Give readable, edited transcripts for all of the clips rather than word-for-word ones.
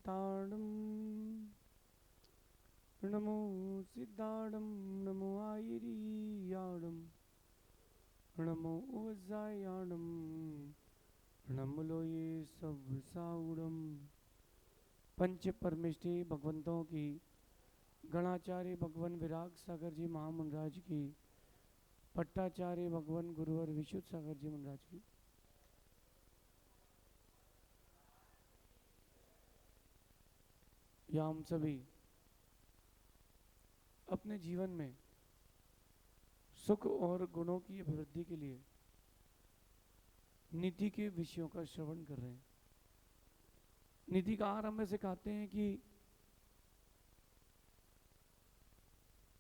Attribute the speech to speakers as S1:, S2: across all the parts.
S1: सिद्धाणं नमो सिद्धाणं नमो आयरियाणं नमो उज्जायाणं नमो ये सब साउडम। पंच परमेष्टि भगवंतों की, गणाचार्य भगवान विराग सागर जी महामुनराज की, पट्टाचार्य भगवान गुरुवर विशुद्ध सागर जी मुनराज की। या हम सभी अपने जीवन में सुख और गुणों की अभिवृद्धि के लिए नीति के विषयों का श्रवण कर रहे हैं। नीतिकार हमें सिखाते हैं कि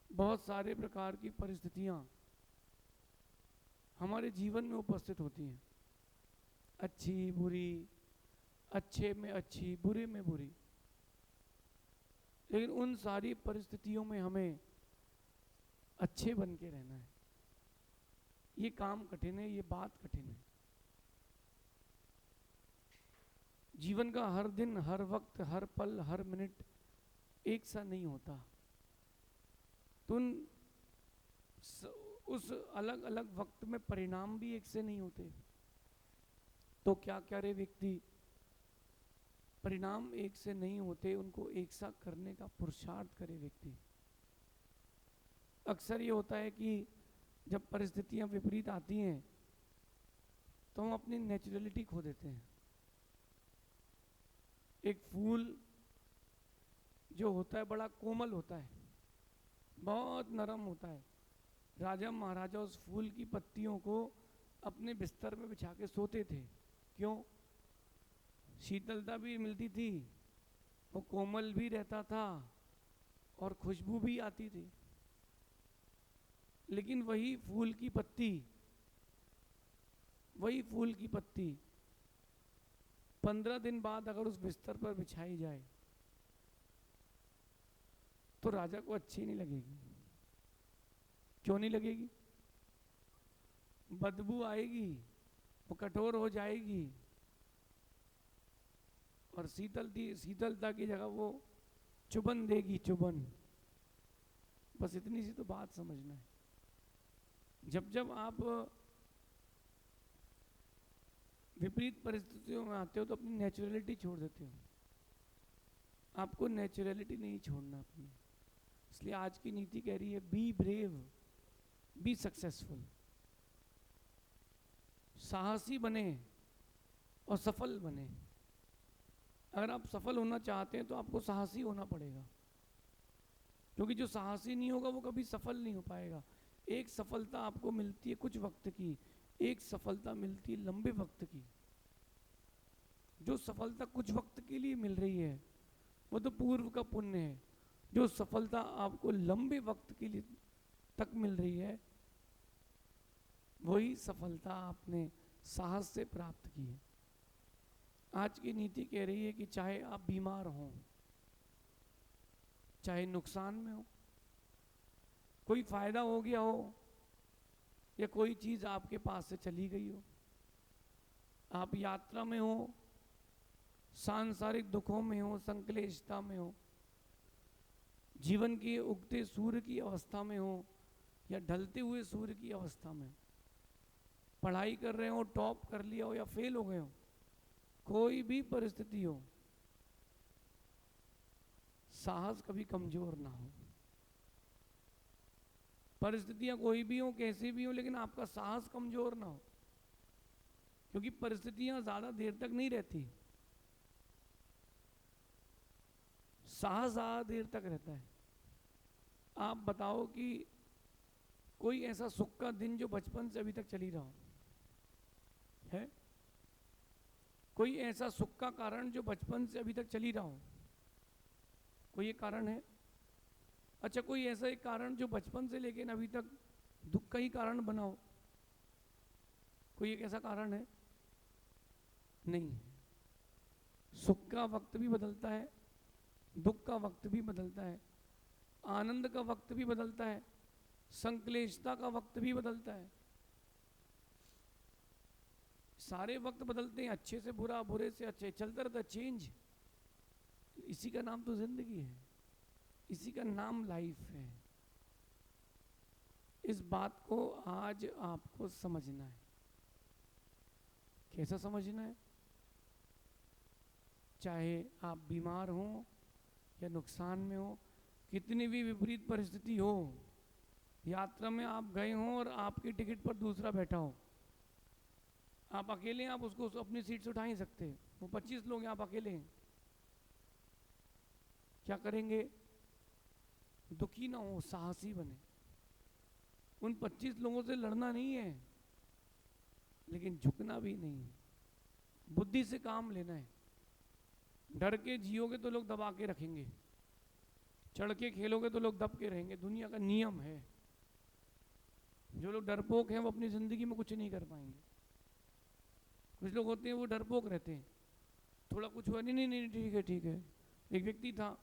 S1: बहुत सारे प्रकार की परिस्थितियां हमारे जीवन में उपस्थित होती हैं, अच्छी बुरी, अच्छे में अच्छी, बुरे में बुरी। लेकिन उन सारी परिस्थितियों में हमें अच्छे बन के रहना है। ये काम कठिन है, ये बात कठिन है। जीवन का हर दिन, हर वक्त, हर पल, हर मिनट एक सा नहीं होता। तो उस अलग अलग वक्त में परिणाम भी एक से नहीं होते। तो क्या करे व्यक्ति, परिणाम एक से नहीं होते, उनको एक सा करने का पुरुषार्थ करे व्यक्ति। अक्सर ये होता है कि जब परिस्थितियां विपरीत आती हैं तो हम अपनी नेचुरलिटी खो देते हैं। एक फूल जो होता है बड़ा कोमल होता है, बहुत नरम होता है। राजा महाराजा उस फूल की पत्तियों को अपने बिस्तर में बिछा के सोते थे। क्यों? शीतलता भी मिलती थी, वो कोमल भी रहता था और खुशबू भी आती थी। लेकिन वही फूल की पत्ती, वही फूल की पत्ती 15 दिन बाद अगर उस बिस्तर पर बिछाई जाए तो राजा को अच्छी नहीं लगेगी। क्यों नहीं लगेगी? बदबू आएगी, वो कठोर हो जाएगी और शीतलता की जगह वो चुभन देगी, चुभन। बस इतनी सी तो बात समझना है। जब जब आप विपरीत परिस्थितियों में आते हो तो अपनी नेचुरलिटी छोड़ देते हो। आपको नेचुरलिटी नहीं छोड़ना अपनी। इसलिए आज की नीति कह रही है बी ब्रेव, बी सक्सेसफुल। साहसी बने और सफल बने। अगर आप सफल होना चाहते हैं तो आपको साहसी होना पड़ेगा, क्योंकि जो साहसी नहीं होगा वो कभी सफल नहीं हो पाएगा। एक सफलता आपको मिलती है कुछ वक्त की, एक सफलता मिलती है लंबे वक्त की। जो सफलता कुछ वक्त के लिए मिल रही है वो तो पूर्व का पुण्य है। जो सफलता आपको लंबे वक्त के लिए तक मिल रही है वही सफलता आपने साहस से प्राप्त की है। आज की नीति कह रही है कि चाहे आप बीमार हो, चाहे नुकसान में हो, कोई फायदा हो गया हो या कोई चीज आपके पास से चली गई हो, आप यात्रा में हो, सांसारिक दुखों में हो, संक्लेशता में हो, जीवन के उगते सूर्य की अवस्था में हो या ढलते हुए सूर्य की अवस्था में हो, पढ़ाई कर रहे हो, टॉप कर लिया हो या फेल हो गए हो, कोई भी परिस्थिति हो, साहस कभी कमजोर ना हो। परिस्थितियां कोई भी हो, कैसी भी हो, लेकिन आपका साहस कमजोर ना हो, क्योंकि परिस्थितियां ज्यादा देर तक नहीं रहती, साहस ज्यादा देर तक रहता है। आप बताओ कि कोई ऐसा सुख का दिन जो बचपन से अभी तक चली रहा हो है? कोई ऐसा सुख का कारण जो बचपन से अभी तक चली रहा हो? कोई एक कारण है? अच्छा, कोई ऐसा एक कारण जो बचपन से लेकिन अभी तक दुख का ही कारण बना हो? कोई एक ऐसा कारण है? नहीं है। सुख का वक्त भी बदलता है, दुख का वक्त भी बदलता है, आनंद का वक्त भी बदलता है, संक्लेशता का वक्त भी बदलता है। सारे वक्त बदलते हैं, अच्छे से बुरा, बुरे से अच्छे, चलता रहता है चेंज। इसी का नाम तो जिंदगी है, इसी का नाम लाइफ है। इस बात को आज आपको समझना है। कैसा समझना है? चाहे आप बीमार हो या नुकसान में हो, कितनी भी विपरीत परिस्थिति हो, यात्रा में आप गए हो और आपकी टिकट पर दूसरा बैठा हो, आप अकेले हैं, आप उसको अपनी सीट से उठा ही सकते। वो 25 लोग हैं, आप अकेले हैं, क्या करेंगे? दुखी ना हो, साहसी बने। उन 25 लोगों से लड़ना नहीं है, लेकिन झुकना भी नहीं है, बुद्धि से काम लेना है। डर के जियोगे तो लोग दबा के रखेंगे, चढ़ के खेलोगे तो लोग दब के रहेंगे। दुनिया का नियम है। जो लोग डरपोक हैं वो अपनी जिंदगी में कुछ नहीं कर पाएंगे। कुछ लोग होते हैं वो डरपोक रहते हैं, थोड़ा कुछ हुआ, नहीं नहीं नहीं ठीक है ठीक है। एक व्यक्ति था,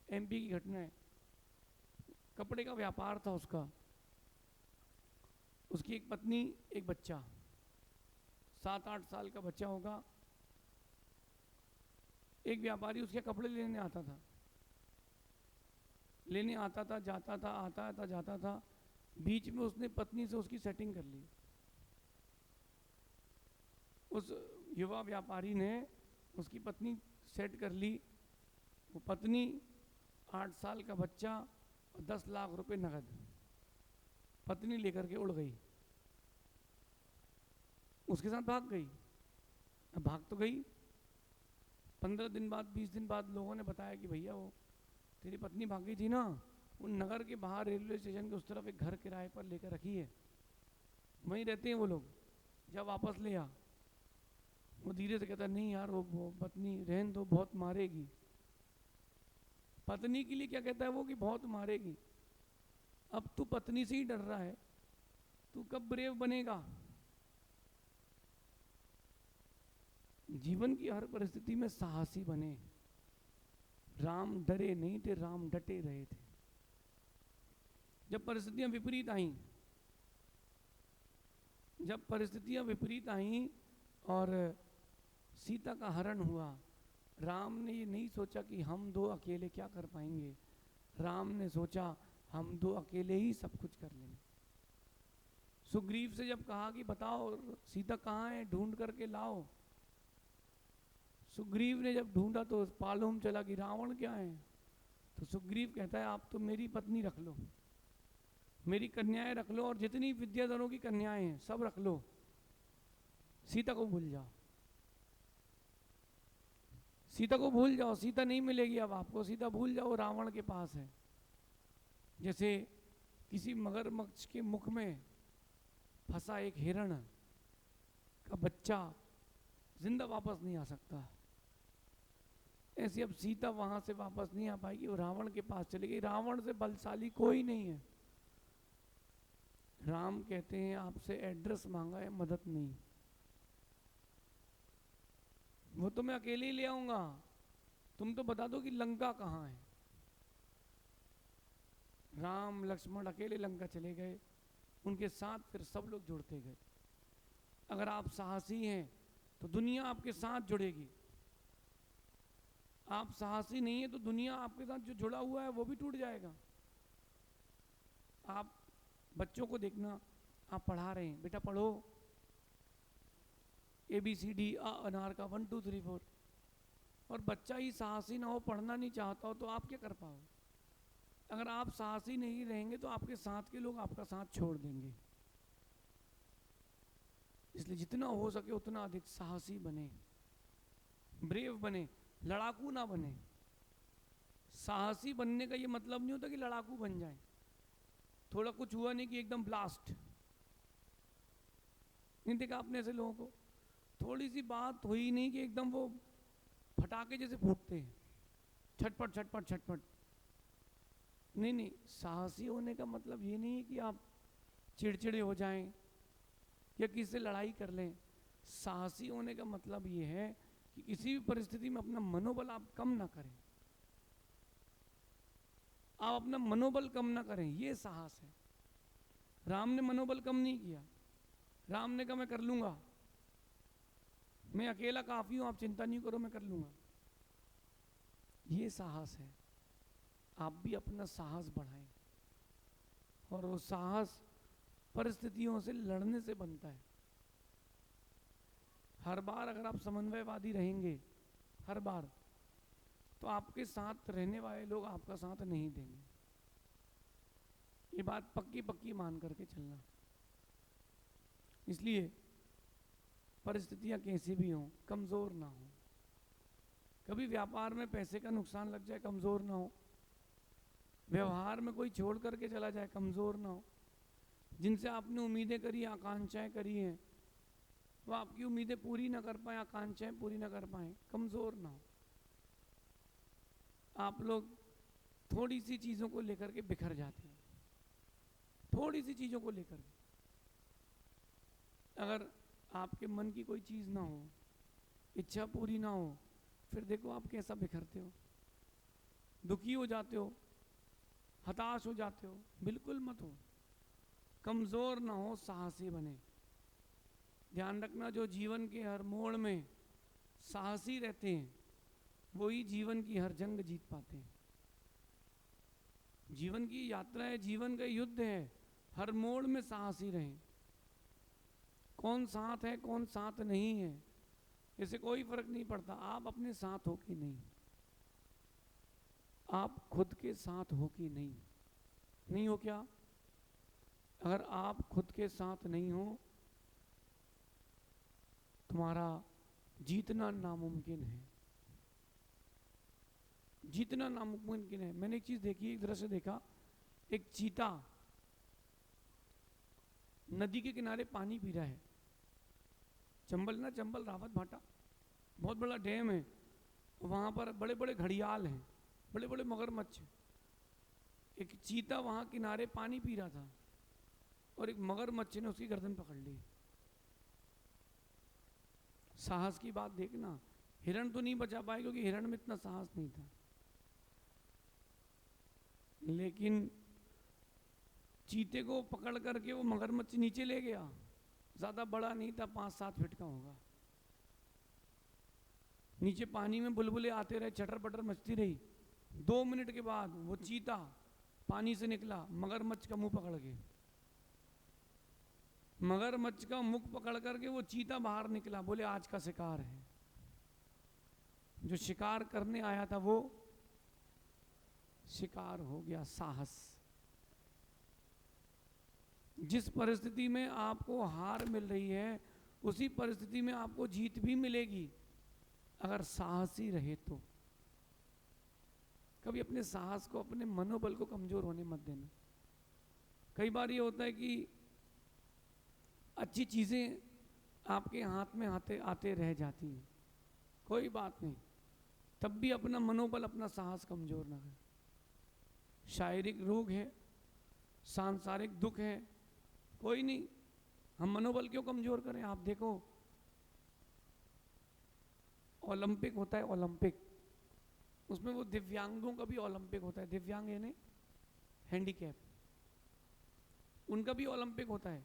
S1: एमपी की घटना है, कपड़े का व्यापार था उसका, उसकी एक पत्नी एक बच्चा, 7-8 साल का बच्चा होगा। एक व्यापारी उसके कपड़े लेने आता था, जाता था, आता था जाता था। बीच में उसने पत्नी से उसकी सेटिंग कर ली। उस युवा व्यापारी ने उसकी पत्नी सेट कर ली। वो पत्नी, 8 साल का बच्चा और 10 लाख रुपए नगद, पत्नी लेकर के उड़ गई, उसके साथ भाग गई। अब भाग तो गई, 15 दिन बाद 20 दिन बाद लोगों ने बताया कि भैया वो तेरी पत्नी भाग गई थी ना, वो नगर के बाहर रेलवे स्टेशन के उस तरफ एक घर किराए पर लेकर रखी है, वहीं रहते हैं वो लोग, जब वापस ले आ। वो धीरे से कहता नहीं यार वो पत्नी रहन दो, बहुत मारेगी। पत्नी के लिए क्या कहता है वो कि बहुत मारेगी। अब तू पत्नी से ही डर रहा है, तू कब ब्रेव बनेगा? जीवन की हर परिस्थिति में साहसी बने। राम डरे नहीं थे, राम डटे रहे थे। जब परिस्थितियां विपरीत आईं और सीता का हरण हुआ, राम ने ये नहीं सोचा कि हम दो अकेले क्या कर पाएंगे। राम ने सोचा हम दो अकेले ही सब कुछ कर लेंगे। सुग्रीव से जब कहा कि बताओ सीता कहाँ है, ढूंढ करके लाओ, सुग्रीव ने जब ढूंढा तो मालूम चला कि रावण क्या है। तो सुग्रीव कहता है आप तो मेरी पत्नी रख लो, मेरी कन्याएं रख लो, और जितनी विद्याधरों की कन्याएं हैं सब रख लो, सीता को भूल जाओ, सीता को भूल जाओ, सीता नहीं मिलेगी अब आपको, सीता भूल जाओ, रावण के पास है। जैसे किसी मगरमच्छ के मुख में फंसा एक हिरण का बच्चा जिंदा वापस नहीं आ सकता, ऐसे अब सीता वहां से वापस नहीं आ पाएगी, वो रावण के पास चली गई। रावण से बलशाली कोई नहीं है। राम कहते हैं आपसे एड्रेस मांगा है, मदद नहीं, वो तो मैं अकेले ही ले आऊंगा, तुम तो बता दो कि लंका कहाँ है। राम लक्ष्मण अकेले लंका चले गए, उनके साथ फिर सब लोग जुड़ते गए। अगर आप साहसी हैं तो दुनिया आपके साथ जुड़ेगी, आप साहसी नहीं है तो दुनिया आपके साथ जो जुड़ा हुआ है वो भी टूट जाएगा। आप बच्चों को देखना, आप पढ़ा रहे हैं, बेटा पढ़ो ABCD अनार का 1 2 3 4, और बच्चा ही साहसी ना हो, पढ़ना नहीं चाहता हो, तो आप क्या कर पाओ? अगर आप साहसी नहीं रहेंगे तो आपके साथ के लोग आपका साथ छोड़ देंगे। इसलिए जितना हो सके उतना अधिक साहसी बने, ब्रेव बने, लड़ाकू ना बने। साहसी बनने का ये मतलब नहीं होता कि लड़ाकू बन जाए। थोड़ा कुछ हुआ नहीं कि एकदम ब्लास्ट, नहीं देखा आपने ऐसे लोगों को? थोड़ी सी बात हुई नहीं कि एकदम वो फटाके जैसे फूटते हैं, छटपट छटपट छटपट। नहीं नहीं, साहसी होने का मतलब ये नहीं है कि आप चिड़चिड़े हो जाएं या किसी से लड़ाई कर लें। साहसी होने का मतलब ये है कि किसी भी परिस्थिति में अपना मनोबल आप कम ना करें, आप अपना मनोबल कम ना करें, ये साहस है। राम ने मनोबल कम नहीं किया, राम ने कहा मैं कर लूंगा, मैं अकेला काफी हूं, आप चिंता नहीं करो, मैं कर लूंगा। ये साहस है। आप भी अपना साहस बढ़ाएं, और वो साहस परिस्थितियों से लड़ने से बनता है। हर बार अगर आप समन्वयवादी रहेंगे, हर बार, तो आपके साथ रहने वाले लोग आपका साथ नहीं देंगे। ये बात पक्की पक्की मान करके चलना। इसलिए परिस्थितियां कैसी भी हों, कमज़ोर ना हो। कभी व्यापार में पैसे का नुकसान लग जाए, कमज़ोर ना हो। व्यवहार में कोई छोड़ करके चला जाए, कमज़ोर ना हो। जिनसे आपने उम्मीदें करी, आकांक्षाएं करी हैं, वो आपकी उम्मीदें पूरी ना कर पाए, आकांक्षाएं पूरी ना कर पाए, कमज़ोर ना हो। आप लोग थोड़ी सी चीज़ों को लेकर के बिखर जाते हैं, थोड़ी सी चीज़ों को लेकर के। अगर आपके मन की कोई चीज़ ना हो, इच्छा पूरी ना हो, फिर देखो आप कैसा बिखरते हो, दुखी हो जाते हो, हताश हो जाते हो। बिल्कुल मत हो, कमज़ोर ना हो, साहसी बने। ध्यान रखना, जो जीवन के हर मोड़ में साहसी रहते हैं, वही जीवन की हर जंग जीत पाते हैं। जीवन की यात्रा है, जीवन का युद्ध है, हर मोड़ में साहसी रहें। कौन साथ है, कौन साथ नहीं है, इससे कोई फर्क नहीं पड़ता। आप अपने साथ हो कि नहीं, आप खुद के साथ हो कि नहीं, नहीं हो क्या? अगर आप खुद के साथ नहीं हो, तुम्हारा जीतना नामुमकिन है, जीतना नामुमकिन है। मैंने एक चीज देखी, एक दृश्य देखा। एक चीता नदी के किनारे पानी पी रहा है। चंबल ना, चंबल रावत भाटा, बहुत बड़ा डैम है। वहां पर बड़े बड़े घड़ियाल हैं, बड़े बड़े मगरमच्छ। एक चीता वहां किनारे पानी पी रहा था, और एक मगरमच्छ ने उसकी गर्दन पकड़ ली। साहस की बात देखना। हिरण तो नहीं बचा पाए, क्योंकि हिरण में इतना साहस नहीं था, लेकिन चीते को पकड़ करके वो मगरमच्छ नीचे ले गया। ज्यादा बड़ा नहीं था, 5-7 फीट का होगा। नीचे पानी में बुलबुले आते रहे, चटर पटर मचती रही। 2 मिनट के बाद वो चीता पानी से निकला, मगरमच्छ का मुंह पकड़ के। मगरमच्छ का मुख पकड़ करके वो चीता बाहर निकला। बोले आज का शिकार है। जो शिकार करने आया था वो शिकार हो गया। साहस। जिस परिस्थिति में आपको हार मिल रही है, उसी परिस्थिति में आपको जीत भी मिलेगी, अगर साहसी रहे तो। कभी अपने साहस को, अपने मनोबल को कमजोर होने मत देना। कई बार ये होता है कि अच्छी चीजें आपके हाथ में आते आते रह जाती हैं, कोई बात नहीं, तब भी अपना मनोबल, अपना साहस कमजोर ना करें। शारीरिक रोग है, सांसारिक दुख है, कोई नहीं, हम मनोबल क्यों कमजोर करें? आप देखो, ओलंपिक होता है, ओलंपिक, उसमें वो दिव्यांगों का भी ओलंपिक होता है। दिव्यांग यानी हैंडीकैप, उनका भी ओलंपिक होता है।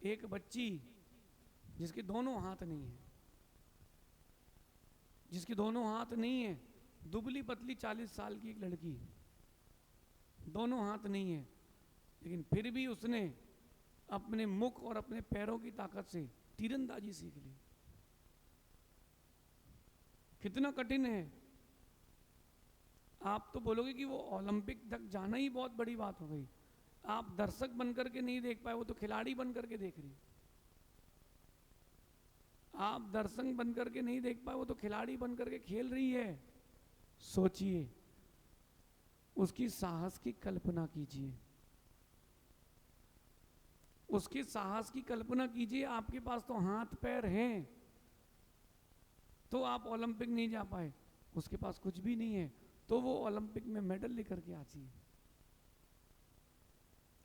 S1: एक बच्ची जिसके दोनों हाथ नहीं है, जिसके दोनों हाथ नहीं है, दुबली पतली 40 साल की एक लड़की, दोनों हाथ नहीं है, लेकिन फिर भी उसने अपने मुख और अपने पैरों की ताकत से तीरंदाजी सीख ली। कितना कठिन है। आप तो बोलोगे कि वो ओलंपिक तक जाना ही बहुत बड़ी बात हो गई। आप दर्शक बनकर के नहीं देख पाए, वो तो खिलाड़ी बनकर के देख रही। आप दर्शक बनकर के नहीं देख पाए, वो तो खिलाड़ी बनकर के खेल रही है। सोचिए, उसकी साहस की कल्पना कीजिए, उसके साहस की कल्पना कीजिए। आपके पास तो हाथ पैर हैं, तो आप ओलंपिक नहीं जा पाए। उसके पास कुछ भी नहीं है, तो वो ओलंपिक में मेडल लेकर के आती है।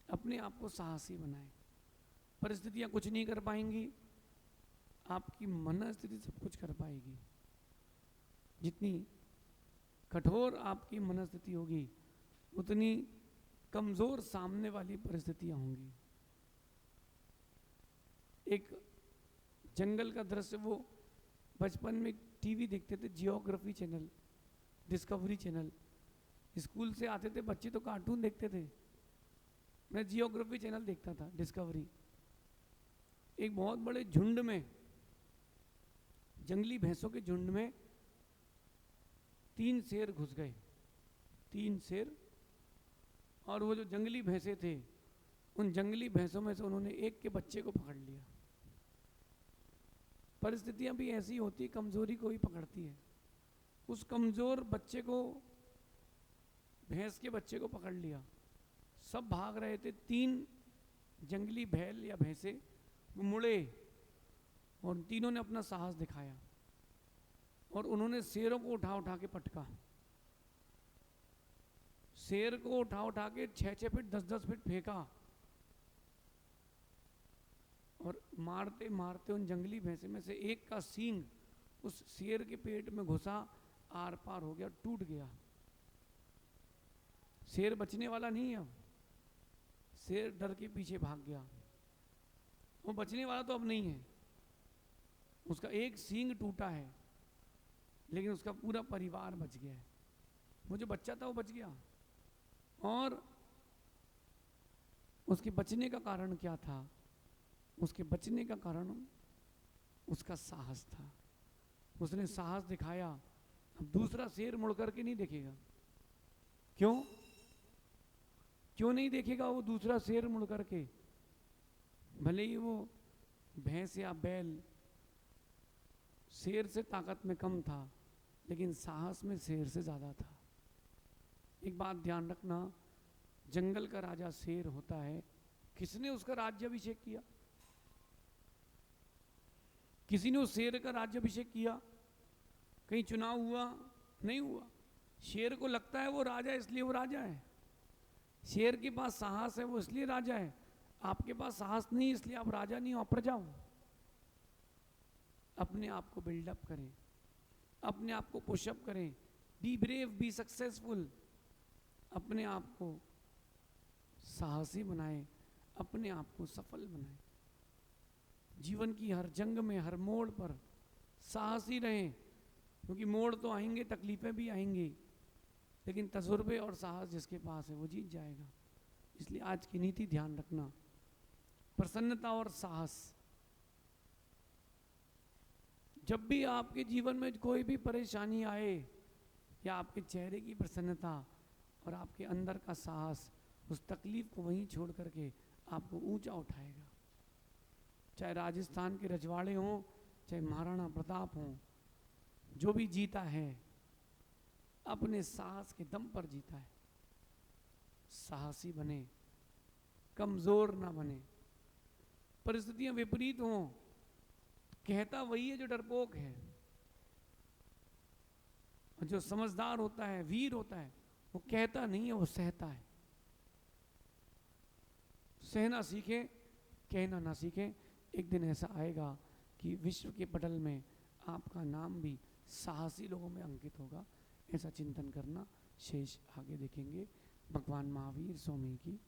S1: अपने आप को साहसी बनाए। परिस्थितियां कुछ नहीं कर पाएंगी, आपकी मनस्थिति सब कुछ कर पाएगी। जितनी कठोर आपकी मनस्थिति होगी, उतनी कमजोर सामने वाली परिस्थितियां होंगी। एक जंगल का दृश्य, वो बचपन में टीवी देखते थे, geography channel, discovery channel. School से आते थे बच्चे तो कार्टून देखते थे, मैं जियोग्राफी चैनल देखता था, डिस्कवरी। एक बहुत बड़े झुंड में, जंगली भैंसों के झुंड में 3 शेर घुस गए, 3 शेर। और वो जो जंगली भैंसे थे, उन जंगली भैंसों में से उन्होंने एक के बच्चे को पकड़ लिया। परिस्थितियां भी ऐसी होती, कमजोरी को ही पकड़ती है। उस कमजोर बच्चे को, भैंस के बच्चे को पकड़ लिया। सब भाग रहे थे, 3 जंगली बैल या भैंसे वो मुड़े और तीनों ने अपना साहस दिखाया और उन्होंने शेरों को उठा उठा के पटका। शेर को उठा उठा के 6-6 फीट 10-10 फीट फेंका और मारते मारते उन जंगली भैंसे में से एक का सींग उस शेर के पेट में घुसा, आर पार हो गया, टूट गया। शेर बचने वाला नहीं है, अब शेर डर के पीछे भाग गया। वो बचने वाला तो अब नहीं है, उसका एक सींग टूटा है लेकिन उसका पूरा परिवार बच गया है। वो जो बच्चा था वो बच गया। और उसके बचने का कारण क्या था? उसके बचने का कारण उसका साहस था। उसने साहस दिखाया। अब दूसरा शेर मुड़ करके नहीं देखेगा। क्यों क्यों नहीं देखेगा वो दूसरा शेर मुड़ करके? भले ही वो भैंस या बैल शेर से ताकत में कम था, लेकिन साहस में शेर से ज्यादा था। एक बात ध्यान रखना, जंगल का राजा शेर होता है। किसने उसका राज्याभिषेक किया? किसी ने उस शेर का राज्याभिषेक किया? कहीं चुनाव हुआ? नहीं हुआ। शेर को लगता है वो राजा, इसलिए वो राजा है। शेर के पास साहस है, वो इसलिए राजा है। आपके पास साहस नहीं, इसलिए आप राजा नहीं हो, आप प्रजा हो। अपने आप को बिल्डअप करें, अपने आप को पुशअप करें, बी ब्रेव, बी सक्सेसफुल। अपने आप को साहसी बनाएं, अपने आप को सफल बनाएं। जीवन की हर जंग में, हर मोड़ पर साहसी रहें, क्योंकि मोड़ तो आएंगे, तकलीफें भी आएंगी, लेकिन तजुर्बे और साहस जिसके पास है वो जीत जाएगा। इसलिए आज की नीति ध्यान रखना, प्रसन्नता और साहस। जब भी आपके जीवन में कोई भी परेशानी आए, या आपके चेहरे की प्रसन्नता और आपके अंदर का साहस उस तकलीफ को वहीं छोड़ करके आपको ऊंचा उठाएगा। चाहे राजस्थान के रजवाड़े हों, चाहे महाराणा प्रताप हों, जो भी जीता है अपने साहस के दम पर जीता है। साहसी बने, कमजोर ना बने। परिस्थितियां विपरीत हों, कहता वही है जो डरपोक है। और जो समझदार होता है, वीर होता है, वो कहता नहीं है, वो सहता है। सहना सीखें, कहना ना सीखें। एक दिन ऐसा आएगा कि विश्व के पटल में आपका नाम भी साहसी लोगों में अंकित होगा। ऐसा चिंतन करना। शेष आगे देखेंगे। भगवान महावीर स्वामी की